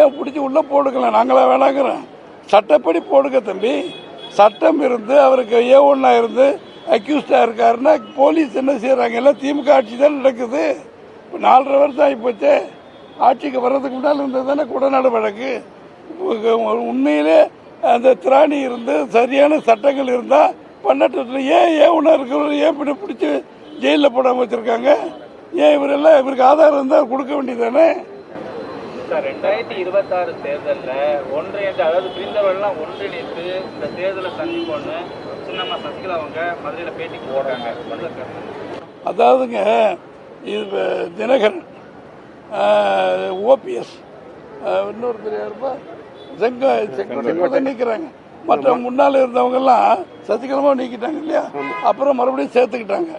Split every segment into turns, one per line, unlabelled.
ஏன் பிடிச்சி உள்ள போடுக்கலாம், நாங்களா வேணாங்கிறோம். சட்டப்படி போடுங்க தம்பி. சட்டம் இருந்து அவருக்கு A1 இருந்து அக்யூஸ்டா இருக்காருன்னா போலீஸ் என்ன செய்யறாங்க? எல்லாம் திமுக ஆட்சி தான் நடக்குது. இப்போ 4.5 வருஷம் ஆகி போச்சு. ஆட்சிக்கு வர்றதுக்கு முன்னால் இருந்தது தானே குடநாடு வழக்கு. உண்மையிலே அந்த திராணி இருந்து சரியான சட்டங்கள் இருந்தால் பண்ணட்டத்தில் ஏன் A1 இருக்கிறவர் ஏன் பிடிச்சி ஜெயிலில் போடாமல் வச்சிருக்காங்க? ஏன் இவருக்கு ஆதாரம் இருந்தால் கொடுக்க வேண்டியதானே?
2026 தேர்தலில் ஒன்றிணைந்து, அதாவது பிரிந்தவர்கள்லாம் ஒன்றிணைந்து இந்த தேர்தலை சந்திப்போன்னு சின்னம்மா சசிகலா அவங்க மதுரையில் பேட்டிக்கு போடுறாங்க.
அதாவதுங்க, இது தினகரன், OPS, இன்னொரு பெரியாருப்பா செங்கோட்டை நீக்கிறாங்க. மற்ற முன்னால் இருந்தவங்கெல்லாம் சசிகலமாக நீக்கிட்டாங்க இல்லையா? அப்புறம் மறுபடியும் சேர்த்துக்கிட்டாங்க.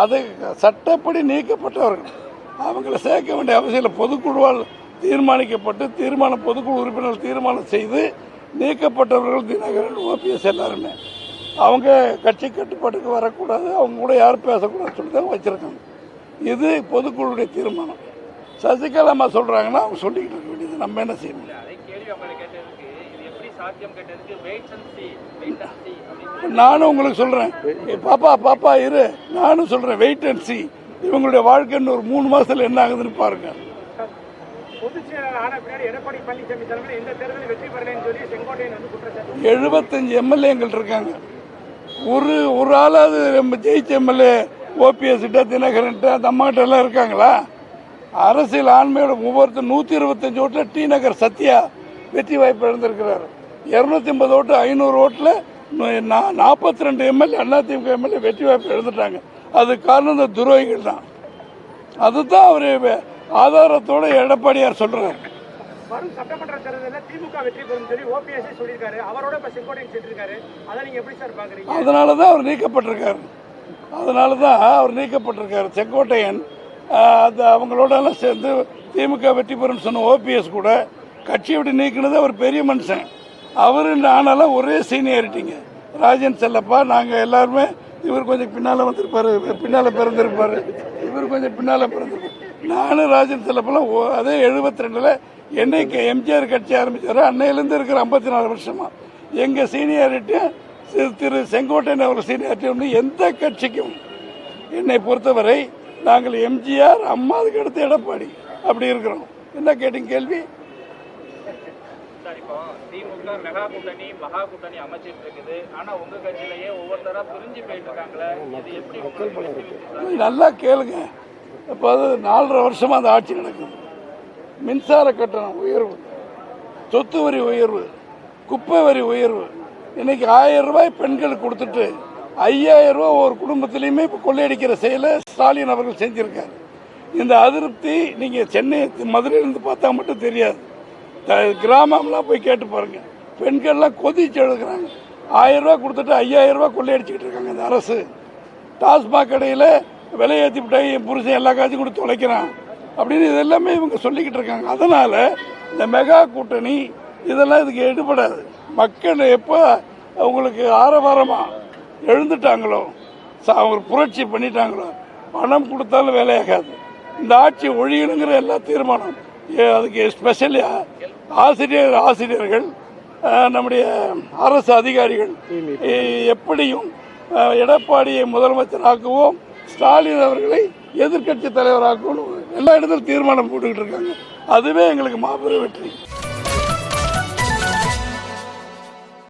அது சட்டப்படி நீக்கப்பட்டவர்கள், அவங்கள சேர்க்க வேண்டிய அவசியம் இல்லை. பொதுக்குழுவால் தீர்மானிக்கப்பட்டு பொதுக்குழு உறுப்பினர்கள் தீர்மானம் செய்து நீக்கப்பட்டவர்கள் தினகரன், OPS எல்லாருமே. அவங்க கட்சி கட்டுப்பாட்டுக்கு வரக்கூடாது, அவங்க கூட யாரும் பேசக்கூடாதுன்னு சொல்லி தான் வச்சிருக்காங்க. இது பொதுக்குழுடைய தீர்மானம். சசிகலா அம்மா சொல்றாங்கன்னா அவங்க சொல்லிக்கிட்டு இருக்க வேண்டியது, நம்ம என்ன செய்யணும்? நானும் உங்களுக்கு சொல்றேன், பாப்பா இரு, நானும் சொல்றேன், வெயிட் அண்ட் சி. இவங்களுடைய வாழ்க்கைன்னு ஒரு 3 மாசத்துல என்ன ஆகுதுன்னு பாருங்க. 75 எம்எல்ஏங்கள் இருக்காங்க. ஒரு ஆளாவது ஜெயிச்ச எம்எல்ஏ OPS கிட்ட, தினகரன் அந்த அம்மாட்ட எல்லாம் இருக்காங்களா? அரசியல் ஆண்மையோட ஒவ்வொருத்தர் 125 ஓட்டுல டி நகர் சத்யா வெற்றி வாய்ப்பு இழந்திருக்கிறார். 250 ஓட்டு 500 ஓட்டுல 42 எம்எல்ஏ அதிமுக எம்எல்ஏ வெற்றி வாய்ப்பு இழந்துட்டாங்க. அது காரணம் இந்த துரோகிகள் தான். அதுதான் அவரு ஆதாரத்தோட எடப்பாடியார் சொல்றாரு.
வரும் சட்டமன்ற தேர்தலில் திமுக வெற்றி பெறும் சொல்லி OPS சொல்லியிருக்காரு. அவரோட இப்ப செங்கோட்டையன் சென்றிருக்காரு. அதை நீங்க எப்படி சார் பாக்குறீங்க?
அதனாலதான் அவர் நீக்கப்பட்டிருக்காரு. செங்கோட்டையன் அவங்களோட எல்லாம் சேர்ந்து திமுக வெற்றி பெறும் சொன்ன OPS கூட கட்சியை விட்டு நீக்கினது அவர் பெரிய மனுஷன். அவரு நானெல்லாம் ஒரே சீனியாரிட்டிங்க. ராஜன் செல்லப்பா, நாங்க எல்லாருமே, இவர் கொஞ்சம் பின்னால வந்திருப்பாரு, பின்னால பிறந்திருப்பாரு, இவர் கொஞ்சம் பின்னால பிறந்திருப்பாரு. நானும் ராஜன் செல்லப்பெல்லாம் அதே 72ல என்னைக்கு எம்ஜிஆர் கட்சி ஆரம்பிச்சாரு அன்னையிலிருந்து இருக்கிற 54 வருஷமா எங்க சீனியாரிட்டியும் திரு செங்கோட்டையன் அவர் சீனியாரிட்டி ஒன்று எந்த கட்சிக்கும். என்னை பொறுத்தவரை நாங்கள் எம்ஜிஆர், அம்மாவுக்கு அடுத்து எடப்பாடி அப்படி இருக்கிறோம். என்ன கேட்டீங்க கேள்வி?
திமுக மெகா கூட்டணி, மகா கூட்டணி அமைச்சிட்டு இருக்குது. ஆனா உங்க கட்சியிலேயே ஒவ்வொருத்தரா பிரிஞ்சு போயிட்டு இருக்காங்களே, இது எப்படி?
நல்லா கேளுங்க. இப்போ 4.5 வருஷமா அந்த ஆட்சி நடக்குது. மின்சார கட்டணம் உயர்வு, சொத்து வரி உயர்வு, குப்பை வரி உயர்வு. இன்னைக்கு 1000 ரூபாய் பெண்களுக்கு கொடுத்துட்டு 5000 ரூபாய் ஒரு குடும்பத்திலையுமே இப்போ கொள்ளையடிக்கிற செயலை ஸ்டாலின் அவர்கள் செஞ்சிருக்காரு. இந்த அதிருப்தி நீங்க சென்னை, மதுரையிலிருந்து பார்த்தா மட்டும் தெரியாது. கிராமம்லாம் போய் கேட்டு பாருங்க. பெண்கள்லாம் கொதிச்சு எழுதுறாங்க. 1000 ரூபாய் கொடுத்துட்டு 5000 ரூபாய் கொள்ளையடிச்சுக்கிட்டு இருக்காங்க இந்த அரசு. டாஸ்மாக் கடையில் விலையேற்றி விட்டாய், என் புருஷன் எல்லா காட்சியும் கொடுத்து தொலைக்கிறான் அப்படின்னு இதெல்லாமே இவங்க சொல்லிக்கிட்டு இருக்காங்க. அதனால இந்த மெகா கூட்டணி இதெல்லாம் இதுக்கு எடுபடாது. மக்கள் எப்போ அவங்களுக்கு ஆரவாரமா எழுந்துட்டாங்களோ, அவங்க புரட்சி பண்ணிட்டாங்களோ, பணம் கொடுத்தாலும் வேலையாகாது. இந்த ஆட்சி ஒழியணுங்கிற எல்லா தீர்மானம், அதுக்கு ஸ்பெஷலி ஆசிரியர்கள், நம்முடைய அரசு அதிகாரிகள் எப்படியும் எடப்பாடியை முதலமைச்சராக்குவோம், ஸ்டாலின் அவர்களை எதிர்கட்சி தலைவராக்குவோம் எல்லா இடத்திலும் தீர்மானம் போட்டுக்கிட்டு இருக்காங்க. அதுவே எங்களுக்கு மாபெரும் வெற்றி.